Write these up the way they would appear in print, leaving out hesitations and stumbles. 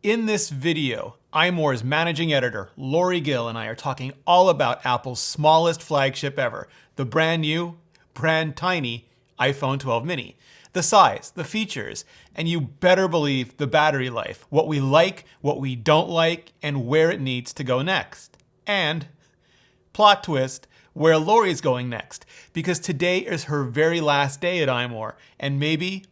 In this video, iMore's managing editor, Lory Gil, and I are talking all about Apple's smallest flagship ever, the brand new, brand tiny iPhone 12 mini. The size, the features, and you better believe the battery life, what we like, what we don't like, and where it needs to go next. And, plot twist, where Lory's going next, because today is her very last day at iMore, and maybe,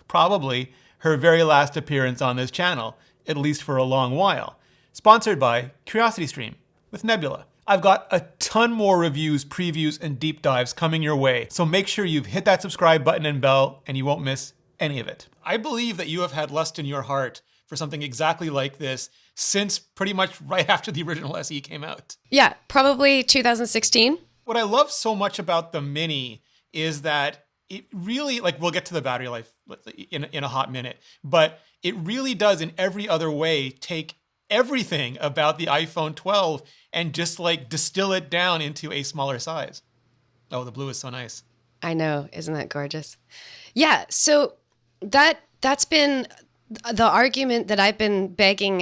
probably, her very last appearance on this channel, at least for a long while. Sponsored by CuriosityStream with Nebula. I've got a ton more reviews, previews, and deep dives coming your way, so make sure you've hit that subscribe button and bell and you won't miss any of it. I believe that you have had lust in your heart for something exactly like this since pretty much right after the original SE came out. Yeah, probably 2016. What I love so much about the Mini is that it really, like, we'll get to the battery life in a hot minute, but it really does in every other way take everything about the iPhone 12 and just like distill it down into a smaller size. Oh, the blue is so nice. I know, isn't that gorgeous? Yeah, so that's been the argument that I've been making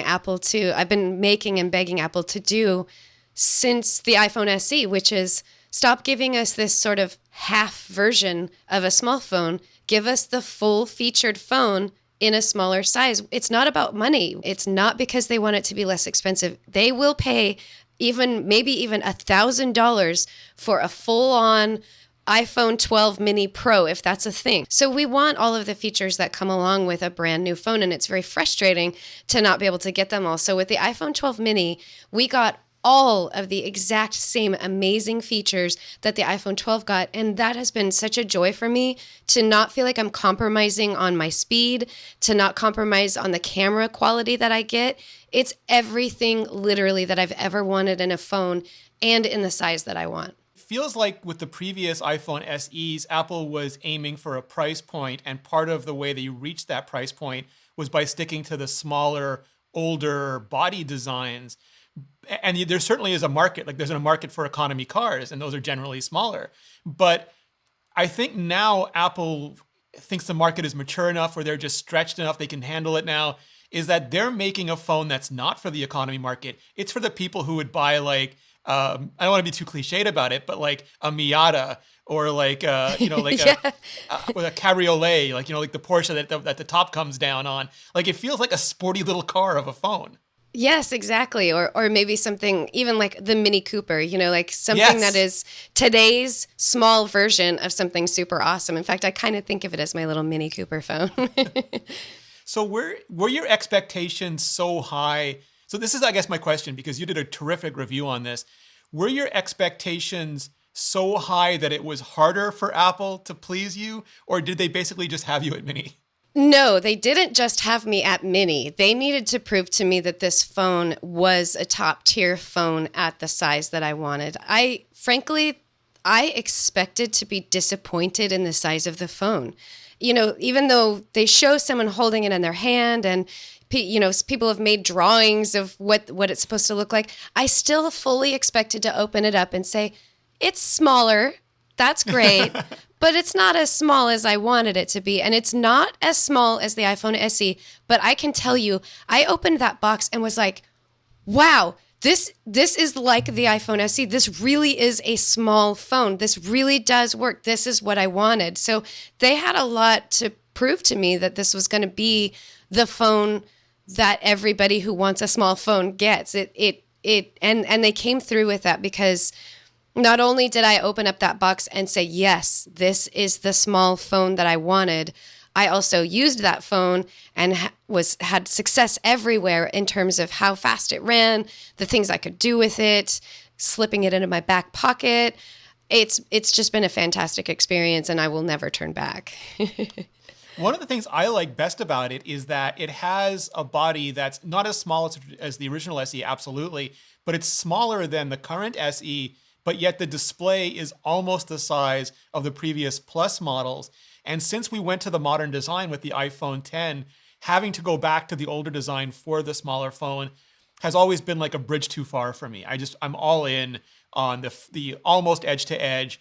and begging Apple to do since the iPhone SE, which is stop giving us this sort of half version of a small phone. Give us the full featured phone in a smaller size. It's not about money. It's not because they want it to be less expensive. They will pay maybe even $1,000 for a full-on iPhone 12 mini Pro, if that's a thing. So we want all of the features that come along with a brand new phone, and it's very frustrating to not be able to get them all. So with the iPhone 12 mini, we got all of the exact same amazing features that the iPhone 12 got. And that has been such a joy for me to not feel like I'm compromising on my speed, to not compromise on the camera quality that I get. It's everything literally that I've ever wanted in a phone and in the size that I want. Feels like with the previous iPhone SEs, Apple was aiming for a price point, and part of the way that you reached that price point was by sticking to the smaller, older body designs. And there certainly is a market, like there's a market for economy cars, and those are generally smaller. But I think now Apple thinks the market is mature enough, or they're just stretched enough, they can handle it now, is that they're making a phone that's not for the economy market. It's for the people who would buy, like, I don't want to be too cliched about it, but like a Miata, or like, yeah. With a cabriolet, like, like the Porsche that the top comes down on. Like, it feels like a sporty little car of a phone. Yes, exactly. Or maybe something even like the Mini Cooper, like something Yes. that is today's small version of something super awesome. In fact, I kind of think of it as my little Mini Cooper phone. So were your expectations so high? So this is, I guess, my question, because you did a terrific review on this. Were your expectations so high that it was harder for Apple to please you, or did they basically just have you at Mini? No, they didn't just have me at Mini. They needed to prove to me that this phone was a top tier phone at the size that I wanted. Frankly, I expected to be disappointed in the size of the phone. Even though they show someone holding it in their hand and people have made drawings of what it's supposed to look like, I still fully expected to open it up and say, it's smaller. That's great. But it's not as small as I wanted it to be. And it's not as small as the iPhone SE. But I can tell you, I opened that box and was like, wow, this is like the iPhone SE. This really is a small phone. This really does work. This is what I wanted. So they had a lot to prove to me that this was going to be the phone that everybody who wants a small phone gets. And they came through with that, because not only did I open up that box and say, yes, this is the small phone that I wanted, I also used that phone and had success everywhere in terms of how fast it ran, the things I could do with it, slipping it into my back pocket. It's just been a fantastic experience, and I will never turn back. One of the things I like best about it is that it has a body that's not as small as the original SE, absolutely, but it's smaller than the current SE, but yet the display is almost the size of the previous Plus models. And since we went to the modern design with the iPhone X, having to go back to the older design for the smaller phone has always been like a bridge too far for me. I'm all in on the almost edge to edge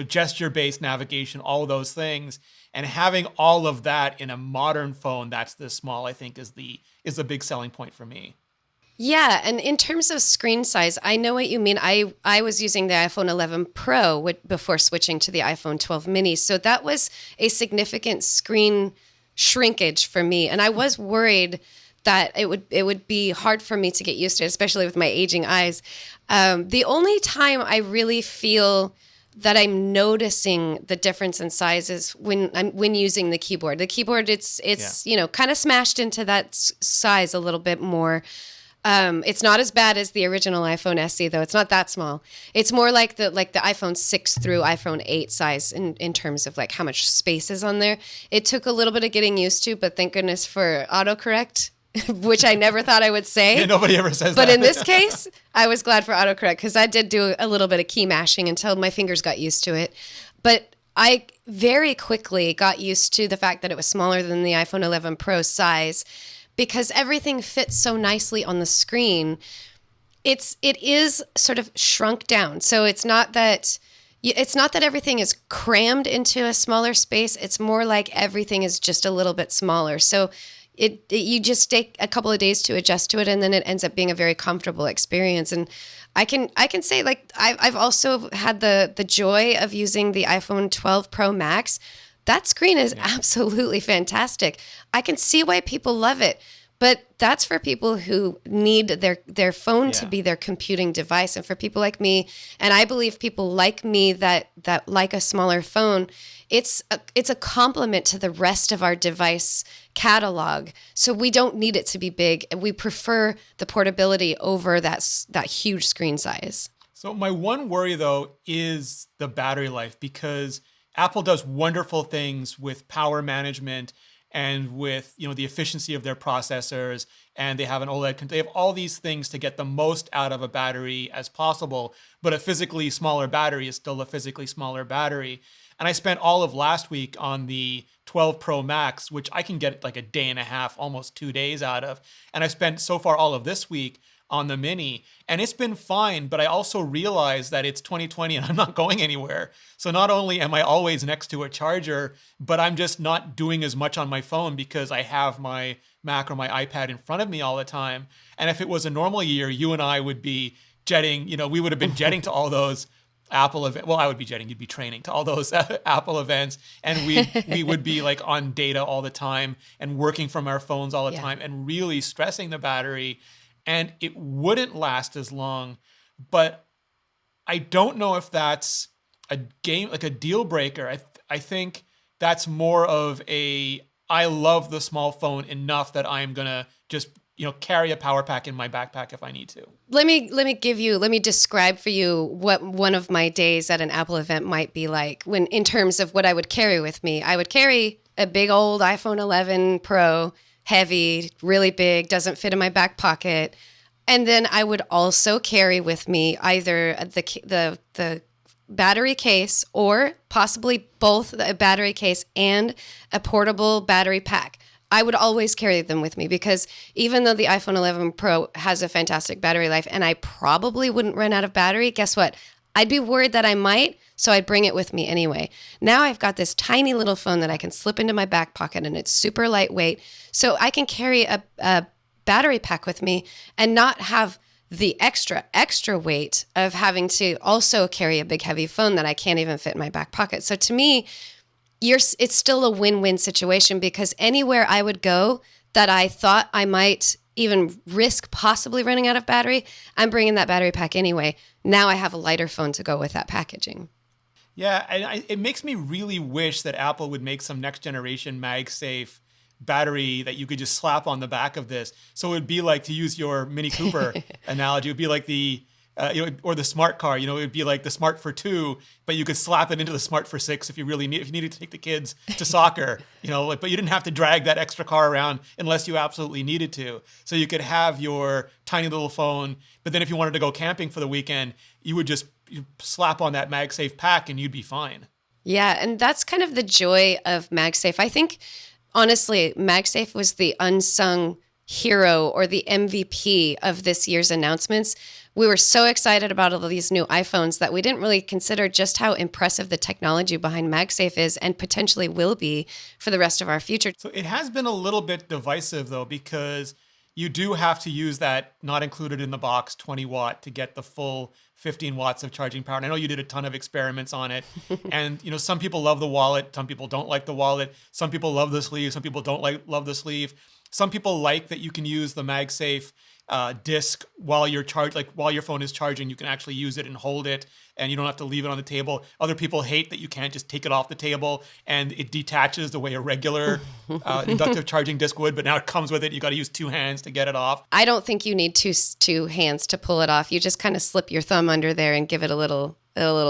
gesture-based navigation, all of those things. And having all of that in a modern phone that's this small, I think is a big selling point for me. Yeah, and in terms of screen size, I know what you mean. I was using the iPhone 11 Pro before switching to the iPhone 12 mini, so that was a significant screen shrinkage for me, and I was worried that it would be hard for me to get used to, especially with my aging eyes. The only time I really feel that I'm noticing the difference in sizes when using the keyboard. The keyboard, it's kind of smashed into that size a little bit more. It's not as bad as the original iPhone SE, though. It's not that small. It's more like the iPhone 6 through iPhone 8 size in terms of like how much space is on there. It took a little bit of getting used to, but thank goodness for autocorrect, which I never thought I would say. Yeah, nobody ever says but that. But in this case, I was glad for autocorrect because I did do a little bit of key mashing until my fingers got used to it. But I very quickly got used to the fact that it was smaller than the iPhone 11 Pro size because everything fits so nicely on the screen. It is sort of shrunk down. So it's not that everything is crammed into a smaller space. It's more like everything is just a little bit smaller. So you just take a couple of days to adjust to it, and then it ends up being a very comfortable experience. And I can say, like, I've also had the joy of using the iPhone 12 Pro Max. That screen is absolutely fantastic. I can see why people love it, but that's for people who need their phone to be their computing device. And for people like me, and I believe people like me that like a smaller phone, it's a complement to the rest of our device catalog. So we don't need it to be big. We prefer the portability over that huge screen size. So my one worry, though, is the battery life, because Apple does wonderful things with power management and with the efficiency of their processors, and they have an OLED. They have all these things to get the most out of a battery as possible, but a physically smaller battery is still a physically smaller battery. And I spent all of last week on the 12 Pro Max, which I can get like a day and a half, almost 2 days out of. And I spent so far all of this week on the Mini, and it's been fine, but I also realized that it's 2020 and I'm not going anywhere. So not only am I always next to a charger, but I'm just not doing as much on my phone because I have my Mac or my iPad in front of me all the time. And if it was a normal year, you and I would be jetting, we would have been jetting to all those Apple event. Well, I would be jetting, you'd be training to all those Apple events, and we would be like on data all the time and working from our phones all the time and really stressing the battery, and it wouldn't last as long. But I don't know if that's a deal breaker. I think that's more of I love the small phone enough that I'm gonna just carry a power pack in my backpack if I need to. Let me describe for you what one of my days at an Apple event might be like in terms of what I would carry with me. I would carry a big old iPhone 11 Pro, heavy, really big, doesn't fit in my back pocket. And then I would also carry with me either the battery case or possibly both a battery case and a portable battery pack. I would always carry them with me because even though the iPhone 11 Pro has a fantastic battery life and I probably wouldn't run out of battery, guess what? I'd be worried that I might, so I'd bring it with me anyway. Now I've got this tiny little phone that I can slip into my back pocket and it's super lightweight. So I can carry a battery pack with me and not have the extra weight of having to also carry a big heavy phone that I can't even fit in my back pocket. So to me, it's still a win-win situation because anywhere I would go that I thought I might even risk possibly running out of battery, I'm bringing that battery pack anyway. Now I have a lighter phone to go with that packaging. Yeah, and it makes me really wish that Apple would make some next generation MagSafe battery that you could just slap on the back of this. So it would be like, to use your Mini Cooper analogy, it would be like the or the smart car, it would be like the Smart for 2, but you could slap it into the Smart for 6 if you needed to take the kids to soccer, but you didn't have to drag that extra car around unless you absolutely needed to. So you could have your tiny little phone, but then if you wanted to go camping for the weekend, you would just slap on that MagSafe pack and you'd be fine. Yeah, and that's kind of the joy of MagSafe. I think, honestly, MagSafe was the unsung hero or the MVP of this year's announcements we were so excited about all of these new iPhones that we didn't really consider just how impressive the technology behind MagSafe is and potentially will be for the rest of our future. So it has been a little bit divisive though, because you do have to use that not included in the box 20 watt to get the full 15 watts of charging power. And I know you did a ton of experiments on it. And some people love the wallet. Some people don't like the wallet. Some people love the sleeve. Some people don't love the sleeve. Some people like that you can use the MagSafe disc while you're while your phone is charging. You can actually use it and hold it, and you don't have to leave it on the table. Other people hate that you can't just take it off the table and it detaches the way a regular inductive charging disc would, but now it comes with it. You got to use two hands to get it off. I don't think you need two hands to pull it off. You just kind of slip your thumb under there and give it a little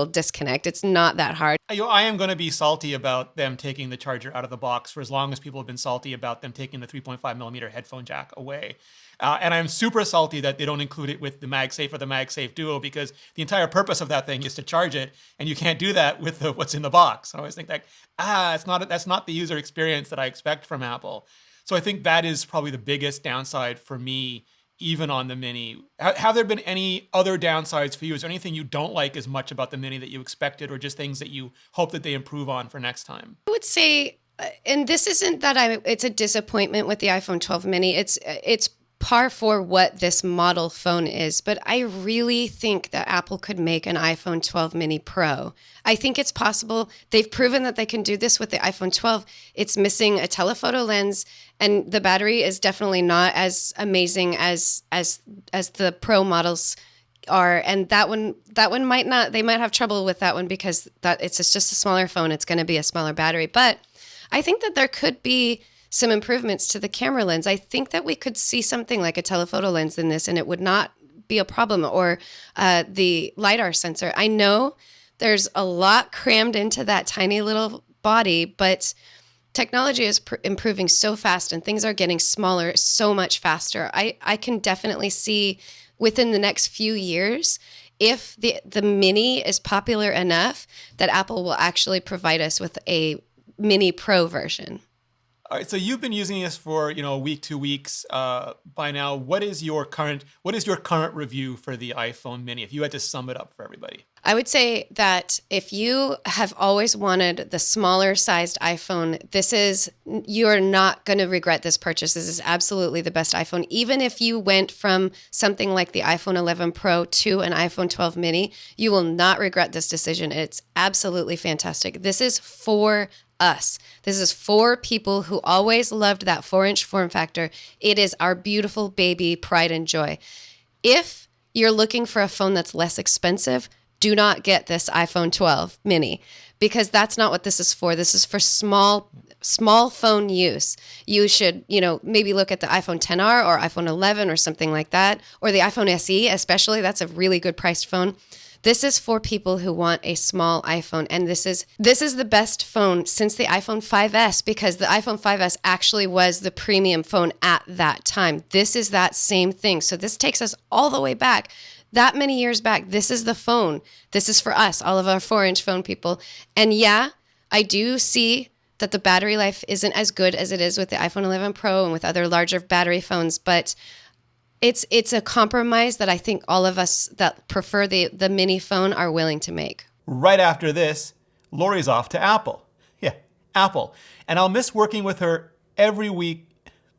disconnect. It's not that hard. I am going to be salty about them taking the charger out of the box for as long as people have been salty about them taking the 3.5 millimeter headphone jack away. And I'm super salty that they don't include it with the MagSafe or the MagSafe Duo, because the entire purpose of that thing is to charge it, and you can't do that with what's in the box. So I always think that's not the user experience that I expect from Apple. So I think that is probably the biggest downside for me, even on the Mini. Have there been any other downsides for you? Is there anything you don't like as much about the Mini that you expected, or just things that you hope that they improve on for next time? I would say, and this isn't that it's a disappointment with the iPhone 12 Mini. It's par for what this model phone is, but I really think that Apple could make an iPhone 12 Mini Pro. I think it's possible. They've proven that they can do this with the iPhone 12. It's missing a telephoto lens, and the battery is definitely not as amazing as the Pro models are. And that one might not. They might have trouble with that one because it's just a smaller phone. It's going to be a smaller battery, but I think that there could be some improvements to the camera lens. I think that we could see something like a telephoto lens in this, and it would not be a problem, or the LiDAR sensor. I know there's a lot crammed into that tiny little body, but technology is improving so fast and things are getting smaller so much faster. I can definitely see within the next few years, if the Mini is popular enough, that Apple will actually provide us with a Mini Pro version. All right, so you've been using this for a week, 2 weeks by now. What is your current review for the iPhone Mini, if you had to sum it up for everybody? I would say that if you have always wanted the smaller sized iPhone, you're not going to regret this purchase. This is absolutely the best iPhone. Even if you went from something like the iPhone 11 Pro to an iPhone 12 Mini, you will not regret this decision. It's absolutely fantastic. This is for us. This is for people who always loved that 4-inch form factor. It is our beautiful baby pride and joy. If you're looking for a phone that's less expensive, do not get this iPhone 12 Mini, because that's not what this is for. This is for small phone use. You should, maybe look at the iPhone XR or iPhone 11 or something like that, or the iPhone SE especially. That's a really good priced phone. This is for people who want a small iPhone, and this is the best phone since the iPhone 5S, because the iPhone 5S actually was the premium phone at that time. This is that same thing. So this takes us all the way back, that many years back. This is the phone. This is for us, all of our 4-inch phone people. And yeah, I do see that the battery life isn't as good as it is with the iPhone 11 Pro and with other larger battery phones, but it's a compromise that I think all of us that prefer the Mini phone are willing to make. Right after this, Lory's off to Apple. Yeah, Apple. And I'll miss working with her every week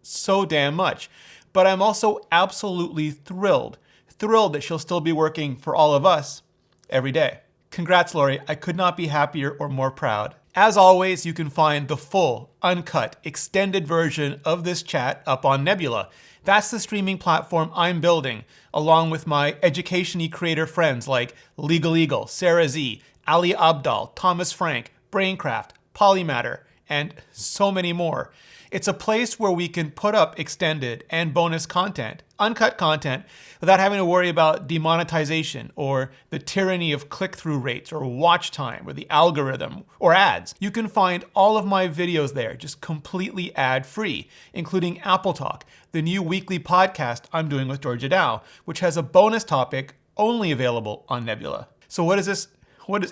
so damn much. But I'm also absolutely thrilled that she'll still be working for all of us every day. Congrats, Lory. I could not be happier or more proud. As always, you can find the full, uncut, extended version of this chat up on Nebula. That's the streaming platform I'm building, along with my education-y creator friends like Legal Eagle, Sarah Z, Ali Abdal, Thomas Frank, Braincraft, Polymatter, and so many more. It's a place where we can put up extended and bonus content, uncut content, without having to worry about demonetization or the tyranny of click-through rates or watch time or the algorithm or ads. You can find all of my videos there just completely ad-free, including Apple Talk, the new weekly podcast I'm doing with Georgia Dow, which has a bonus topic only available on Nebula. So what does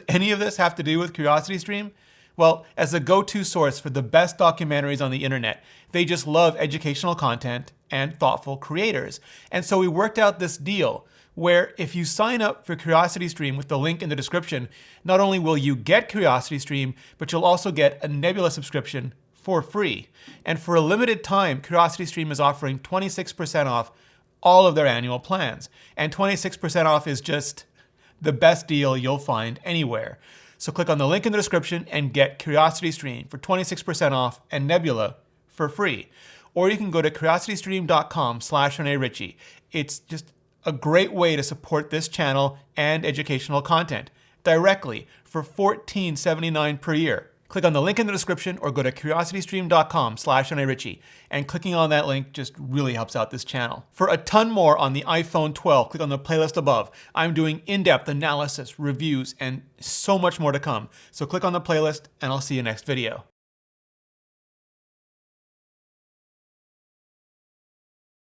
any of this have to do with CuriosityStream? Well, as a go-to source for the best documentaries on the internet, they just love educational content and thoughtful creators. And so we worked out this deal where if you sign up for CuriosityStream with the link in the description, not only will you get CuriosityStream, but you'll also get a Nebula subscription for free. And for a limited time, CuriosityStream is offering 26% off all of their annual plans. And 26% off is just the best deal you'll find anywhere. So click on the link in the description and get CuriosityStream for 26% off and Nebula for free. Or you can go to curiositystream.com/ReneRitchie. It's just a great way to support this channel and educational content directly for $14.79 per year. Click on the link in the description or go to curiositystream.com/ReneRitchie. And clicking on that link just really helps out this channel. For a ton more on the iPhone 12, click on the playlist above. I'm doing in-depth analysis, reviews, and so much more to come. So click on the playlist and I'll see you next video.